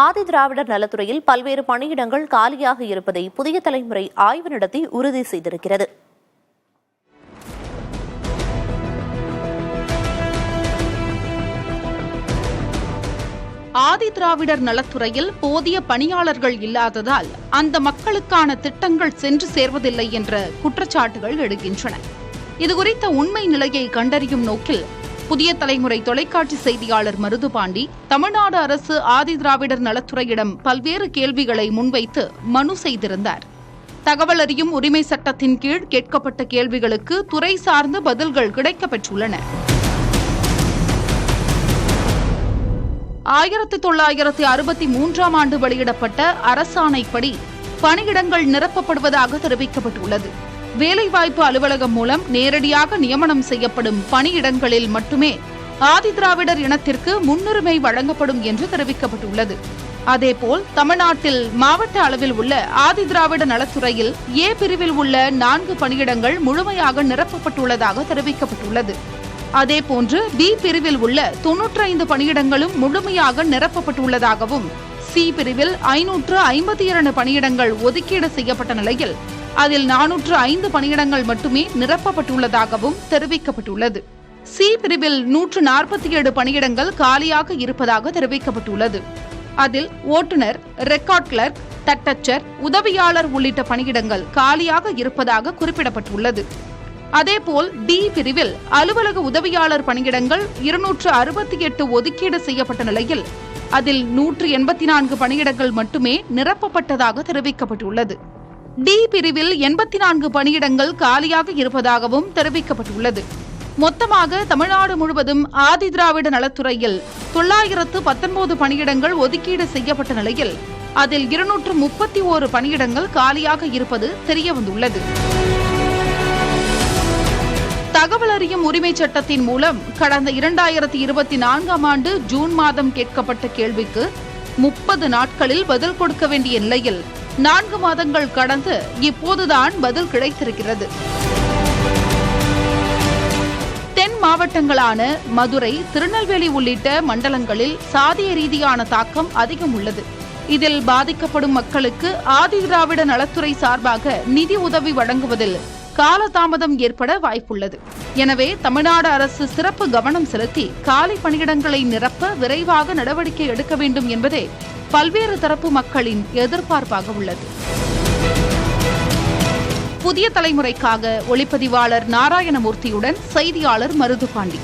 ஆதி திராவிடர் நலத்துறையில் பல்வேறு பணியிடங்கள் காலியாக இருப்பதை புதிய தலைமுறை ஆய்வு நடத்தி உறுதி செய்திருக்கிறது. ஆதி திராவிடர் நலத்துறையில் போதிய பணியாளர்கள் இல்லாததால் அந்த மக்களுக்கான திட்டங்கள் சென்று சேர்வதில்லை என்ற குற்றச்சாட்டுகள் எழுகின்றன. இதுகுறித்த உண்மை நிலையை கண்டறியும் நோக்கில் புதிய தலைமுறை தொலைக்காட்சி செய்தியாளர் மருதுபாண்டி தமிழ்நாடு அரசு ஆதி திராவிடர் நலத்துறையிடம் பல்வேறு கேள்விகளை முன்வைத்து மனு செய்திருந்தார். தகவல் அறியும் உரிமை சட்டத்தின் கீழ் கேட்கப்பட்ட கேள்விகளுக்கு துறை சார்ந்த பதில்கள் கிடைக்கப்பெற்றுள்ளன. 1963ஆம் ஆண்டு வெளியிடப்பட்ட அரசாணைப்படி பணியிடங்கள் நிரப்பப்படுவதாக தெரிவிக்கப்பட்டுள்ளது. வேலைவாய்ப்பு அலுவலகம் மூலம் நேரடியாக நியமனம் செய்யப்படும் பணியிடங்களில் மட்டுமே ஆதி திராவிடர் இனத்திற்கு முன்னுரிமை வழங்கப்படும் என்று தெரிவிக்கப்பட்டுள்ளது. அதேபோல் தமிழ்நாட்டில் மாவட்ட அளவில் உள்ள ஆதி திராவிட நலத்துறையில் ஏ பிரிவில் உள்ள 4 பணியிடங்கள் முழுமையாக நிரப்பப்பட்டுள்ளதாக தெரிவிக்கப்பட்டுள்ளது. அதேபோன்று பி பிரிவில் உள்ள 95 பணியிடங்களும் முழுமையாக நிரப்பப்பட்டுள்ளதாகவும், சி பிரிவில் 552 பணியிடங்கள் ஒதுக்கீடு செய்யப்பட்ட நிலையில் அதில் 405 பணியிடங்கள் மட்டுமே நிரப்பப்பட்டுள்ளதாகவும் தெரிவிக்கப்பட்டுள்ளது. சி பிரிவில் 147 பணியிடங்கள் காலியாக இருப்பதாக தெரிவிக்கப்பட்டுள்ளது. அதில் ஓட்டுநர், ரெக்கார்ட் கிளர்க், தட்டச்சர், உதவியாளர் உள்ளிட்ட பணியிடங்கள் காலியாக இருப்பதாக குறிப்பிடப்பட்டுள்ளது. அதேபோல் டி பிரிவில் அலுவலக உதவியாளர் பணியிடங்கள் 268 ஒதுக்கீடு செய்யப்பட்ட நிலையில் அதில் 184 பணியிடங்கள் மட்டுமே நிரப்பப்பட்டதாக தெரிவிக்கப்பட்டுள்ளது. டி பிரிவில் 84 பணியிடங்கள் காலியாக இருப்பதாகவும் தெரிவிக்கப்பட்டுள்ளது. மொத்தமாக தமிழ்நாடு முழுவதும் ஆதி திராவிட நலத்துறையில் 919 பணியிடங்கள் ஒதுக்கீடு செய்யப்பட்ட நிலையில் அதில் 231 பணியிடங்கள் காலியாக இருப்பது தெரியவந்துள்ளது. தகவல் அறியும் உரிமை சட்டத்தின் மூலம் கடந்த 2024ஆம் ஆண்டு ஜூன் மாதம் கேட்கப்பட்ட கேள்விக்கு 30 நாட்களில் பதில் கொடுக்க வேண்டிய நிலையில் 4 மாதங்கள் கடந்து இப்போதுதான் பதில் கிடைத்திருக்கிறது. தென் மாவட்டங்களான மதுரை, திருநெல்வேலி உள்ளிட்ட மண்டலங்களில் சாதிய ரீதியான தாக்கம் அதிகம் உள்ளது. இதில் பாதிக்கப்படும் மக்களுக்கு ஆதி திராவிட நலத்துறை சார்பாக நிதி உதவி வழங்குவதில் காலதாமதம் ஏற்பட வாய்ப்புள்ளது. எனவே தமிழ்நாடு அரசு சிறப்பு கவனம் செலுத்தி காலி பணியிடங்களை நிரப்ப விரைவாக நடவடிக்கை எடுக்க வேண்டும் என்பதே பல்வேறு தரப்பு மக்களின் எதிர்பார்ப்பாக உள்ளது. புதிய தலைமுறைக்காக ஒளிப்பதிவாளர் நாராயணமூர்த்தியுடன் செய்தியாளர் மருதுபாண்டி.